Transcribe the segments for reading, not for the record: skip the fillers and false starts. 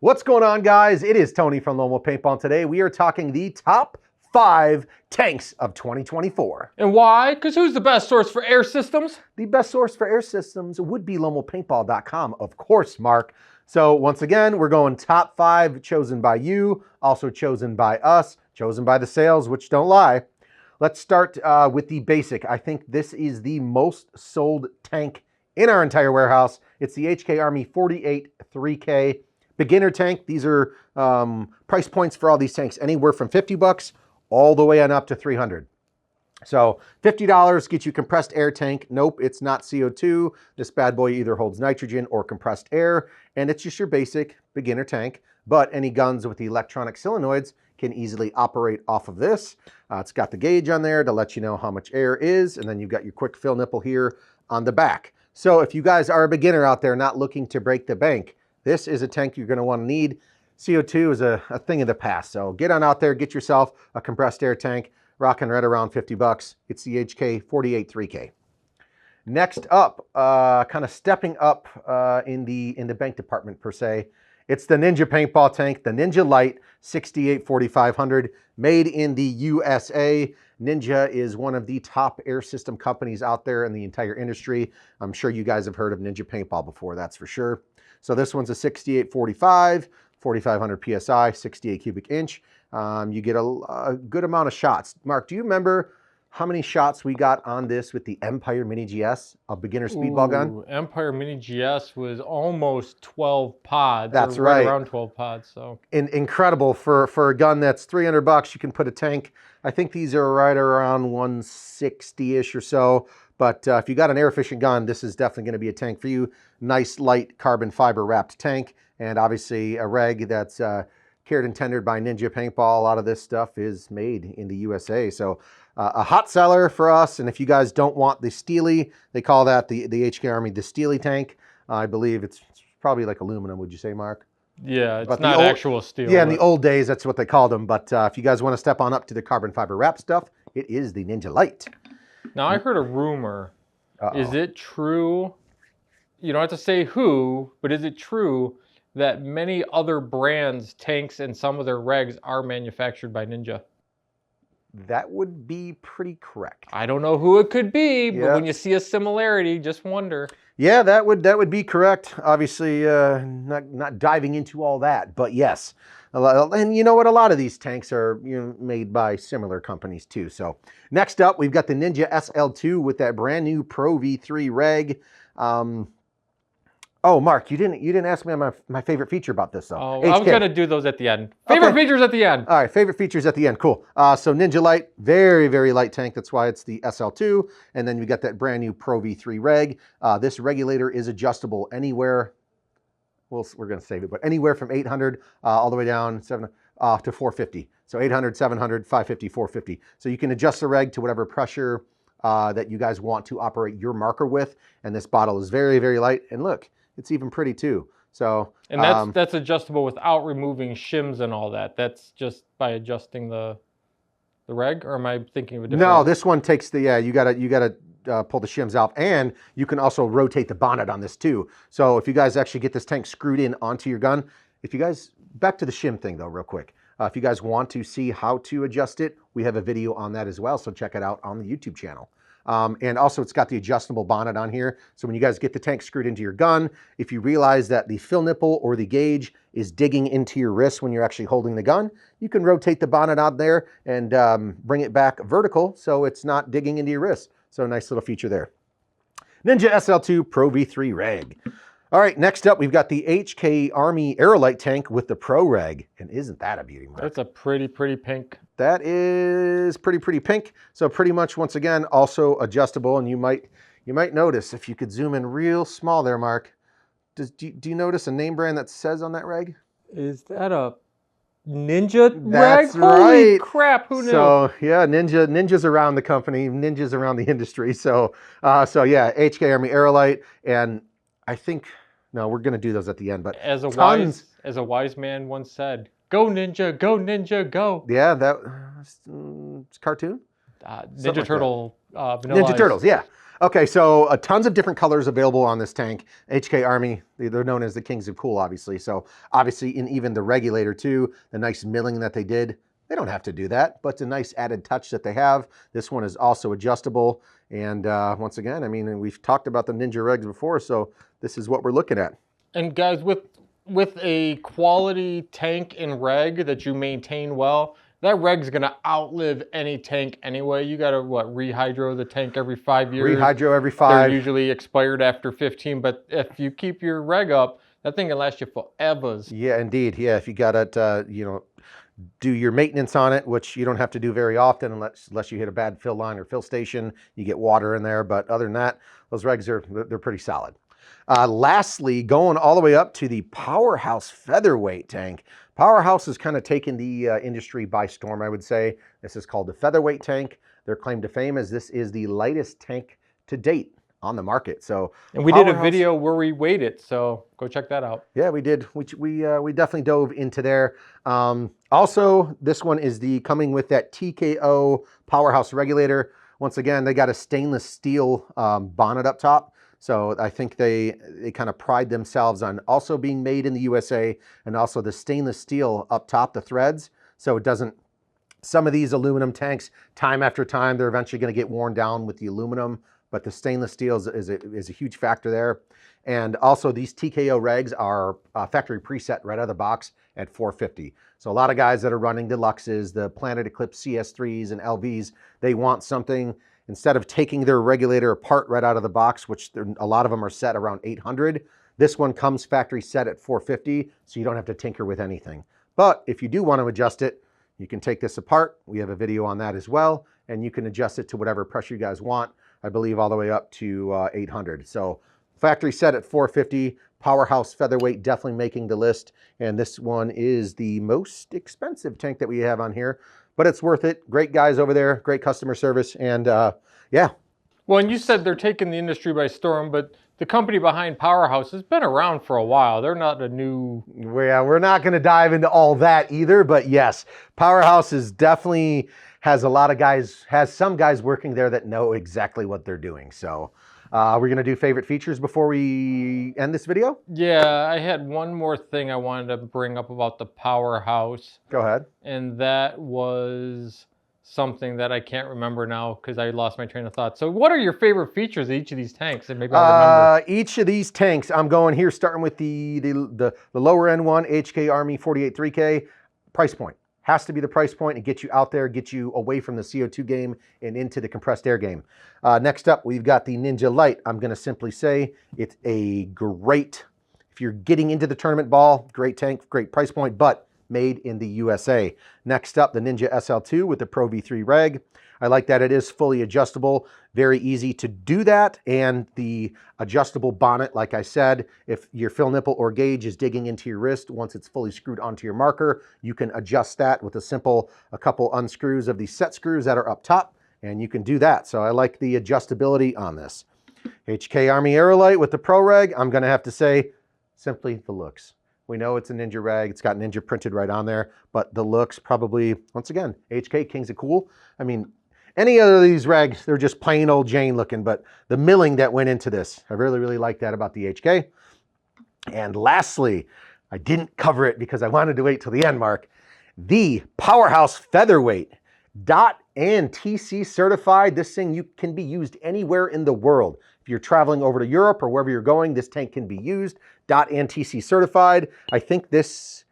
What's going on, guys? It is Tony from Lone Wolf Paintball, and today we are talking the top 5 tanks of 2024. And why? Because who's the best source for air systems? The best source for air systems would be lonewolfpaintball.com, of course, Mark. So once again, we're going top 5 chosen by you, also chosen by us, chosen by the sales, which don't lie. Let's start with the basic. I think this is the most sold tank in our entire warehouse. It's the HK Army 48 3K. Beginner tank. These are price points for all these tanks, anywhere from $50 all the way on up to $300. So $50 gets you compressed air tank. Nope, it's not CO2. This bad boy either holds nitrogen or compressed air, and it's just your basic beginner tank. But any guns with the electronic solenoids can easily operate off of this. It's got the gauge on there to let you know how much air is, and then you've got your quick fill nipple here on the back. So if you guys are a beginner out there not looking to break the bank, this is a tank you're going to want to need. CO2 is a thing of the past. So get on out there, get yourself a compressed air tank, rocking right around $50. It's the HK 48 3K. Next up, kind of stepping up in the bank department per se, it's the Ninja paintball tank, the Ninja Light 68 4500, made in the USA. Ninja is one of the top air system companies out there in the entire industry. I'm sure you guys have heard of Ninja paintball before, that's for sure. So this one's a 68 45, 4500 PSI, 68 cubic inch. You get a good amount of shots. Mark, do you remember how many shots we got on this with the Empire Mini GS, a beginner speedball gun? Empire Mini GS was almost 12 pods. That's or right. Around 12 pods. So incredible for a gun that's $300. You can put a tank. I think these are right around 160-ish or so. But if you got an air efficient gun, this is definitely going to be a tank for you. Nice light carbon fiber wrapped tank, and obviously a reg that's cared and tendered by Ninja Paintball. A lot of this stuff is made in the USA. So a hot seller for us. And if you guys don't want the Steely, they call that the HK Army the Steely tank. I believe it's probably like aluminum, would you say, Mark? Yeah, it's not actual steel. Yeah, in the old days, that's what they called them. But if you guys want to step on up to the carbon fiber wrap stuff, it is the Ninja Light. Now, I heard a rumor. Is it true? You don't have to say who, but is it true that many other brands' tanks and some of their regs are manufactured by Ninja? That would be pretty correct. I don't know who it could be, but when you see a similarity, just wonder. Yeah, that would be correct. Obviously, not diving into all that, but yes. And you know what? A lot of these tanks are made by similar companies too. So next up, we've got the Ninja SL2 with that brand new Pro V3 reg. Oh, Mark, you didn't ask me on my favorite feature about this though. Oh, HK. I was gonna do those at the end. Favorite features at the end. All right, favorite features at the end. Cool. So Ninja Light, very, very light tank. That's why it's the SL2. And then you got that brand new Pro V3 reg. This regulator is adjustable anywhere. We're going to save it, but anywhere from 800 all the way down to 450. So 800, 700, 550, 450. So you can adjust the reg to whatever pressure that you guys want to operate your marker with. And this bottle is very, very light. And look, it's even pretty too. So and that's adjustable without removing shims and all that. That's just by adjusting the reg, or am I thinking of a different? No, this one takes the you gotta pull the shims out, and you can also rotate the bonnet on this too. So if you guys actually get this tank screwed in onto your gun, back to the shim thing though, real quick. If you guys want to see how to adjust it, we have a video on that as well. So check it out on the YouTube channel. And also it's got the adjustable bonnet on here. So when you guys get the tank screwed into your gun, if you realize that the fill nipple or the gauge is digging into your wrist when you're actually holding the gun, you can rotate the bonnet out there and bring it back vertical so it's not digging into your wrist. So a nice little feature there. Ninja SL2 Pro V3 reg. All right, next up, we've got the HK Army Aerolite tank with the Pro reg. And isn't that a beauty, Mark? That's a pretty, pretty pink. That is pretty, pretty pink. So pretty much, once again, also adjustable. And you might notice, if you could zoom in real small there, Mark, do you notice a name brand that says on that reg? Is that a Ninja reg? That's Holy right. crap, who knew? So yeah, Ninja's around the company, Ninja's around the industry. So yeah, HK Army Aerolite, and I think, no, we're gonna do those at the end, but as a wise man once said, "Go Ninja, go Ninja, go." Yeah, it's cartoon. Ninja Turtle, Ninja Turtles, yeah. Okay, so tons of different colors available on this tank. HK Army, they're known as the kings of cool, obviously. So obviously in even the regulator too, the nice milling that they did, they don't have to do that, but it's a nice added touch that they have. This one is also adjustable. And once again, I mean, we've talked about the Ninja Regs before, so this is what we're looking at. And guys, with a quality tank and reg that you maintain well, that reg's gonna outlive any tank anyway. You gotta rehydro the tank every 5 years. Rehydro every 5. They're usually expired after 15, but if you keep your reg up, that thing can last you forever. Yeah, indeed. Yeah, if you got it, you know, do your maintenance on it, which you don't have to do very often unless you hit a bad fill line or fill station, you get water in there. But other than that, those regs they're pretty solid. Lastly, going all the way up to the Powerhouse Featherweight tank. Powerhouse has kind of taken the industry by storm, I would say. This is called the Featherweight tank. Their claim to fame is this is the lightest tank to date on the market. So, and we did a video where we weighed it, so go check that out. Yeah, we did. We definitely dove into there. Also, this one is coming with that TKO Powerhouse regulator. Once again, they got a stainless steel bonnet up top. So I think they kind of pride themselves on also being made in the USA, and also the stainless steel up top, the threads. So it doesn't, some of these aluminum tanks, time after time, they're eventually going to get worn down with the aluminum, but the stainless steel is a huge factor there. And also these TKO regs are factory preset right out of the box at 450. So a lot of guys that are running deluxes, the Planet Eclipse CS3s and LVs, they want something. Instead of taking their regulator apart right out of the box, which a lot of them are set around 800, this one comes factory set at 450, so you don't have to tinker with anything. But if you do want to adjust it, you can take this apart. We have a video on that as well, and you can adjust it to whatever pressure you guys want, I believe all the way up to 800. So factory set at 450, Powerhouse Featherweight definitely making the list, and this one is the most expensive tank that we have on here. But it's worth it. Great guys over there, great customer service, and yeah. Well, and you said they're taking the industry by storm, but the company behind Powerhouse has been around for a while. They're not a new... Yeah, we're not going to dive into all that either, but yes, Powerhouse is definitely has a lot of guys, has some guys working there that know exactly what they're doing. So we're going to do favorite features before we end this video? Yeah, I had one more thing I wanted to bring up about the Powerhouse. Go ahead. And that was something that I can't remember now because I lost my train of thought. So what are your favorite features of each of these tanks? And maybe I'll remember. Each of these tanks, I'm going here starting with the lower end one, HK Army 48 3K. Price point. Has to be the price point and get you out there, get you away from the CO2 game and into the compressed air game. Next up, we've got the Ninja Light. I'm going to simply say it's a great, if you're getting into the tournament ball, great tank, great price point, but made in the USA. Next up, the Ninja SL2 with the Pro V3 reg. I like that it is fully adjustable, very easy to do that, and the adjustable bonnet, like I said, if your fill nipple or gauge is digging into your wrist, once it's fully screwed onto your marker, you can adjust that with a couple unscrews of these set screws that are up top, and you can do that. So I like the adjustability on this. HK Army Aerolite with the Pro Reg, I'm gonna have to say, simply the looks. We know it's a Ninja rag, it's got Ninja printed right on there, but the looks probably, once again, HK, Kings of Cool. I mean, any other of these rags, they're just plain old Jane looking, but the milling that went into this, I really, really like that about the HK. And lastly, I didn't cover it because I wanted to wait till the end, Mark. The Powerhouse Featherweight, DOT and TC certified. This thing can be used anywhere in the world. If you're traveling over to Europe or wherever you're going, this tank can be used. DOT and TC certified. I think this,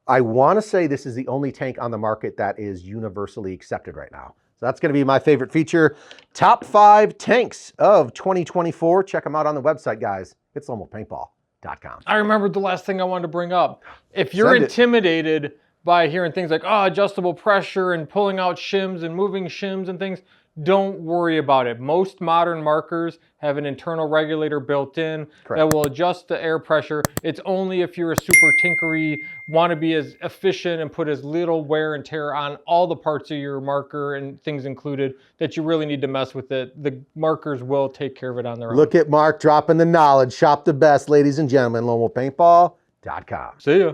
I want to say this is the only tank on the market that is universally accepted right now. So that's going to be my favorite feature. Top 5 tanks of 2024. Check them out on the website, guys. It's lomopaintball.com. I remembered the last thing I wanted to bring up. If you're intimidated by hearing things like, oh, adjustable pressure and pulling out shims and moving shims and things, don't worry about it. Most modern markers have an internal regulator built in that will adjust the air pressure. It's only if you're a super tinkery, want to be as efficient and put as little wear and tear on all the parts of your marker and things included that you really need to mess with it. The markers will take care of it on their own. Look at Mark dropping the knowledge. Shop the best, ladies and gentlemen. lomopaintball.com. See ya.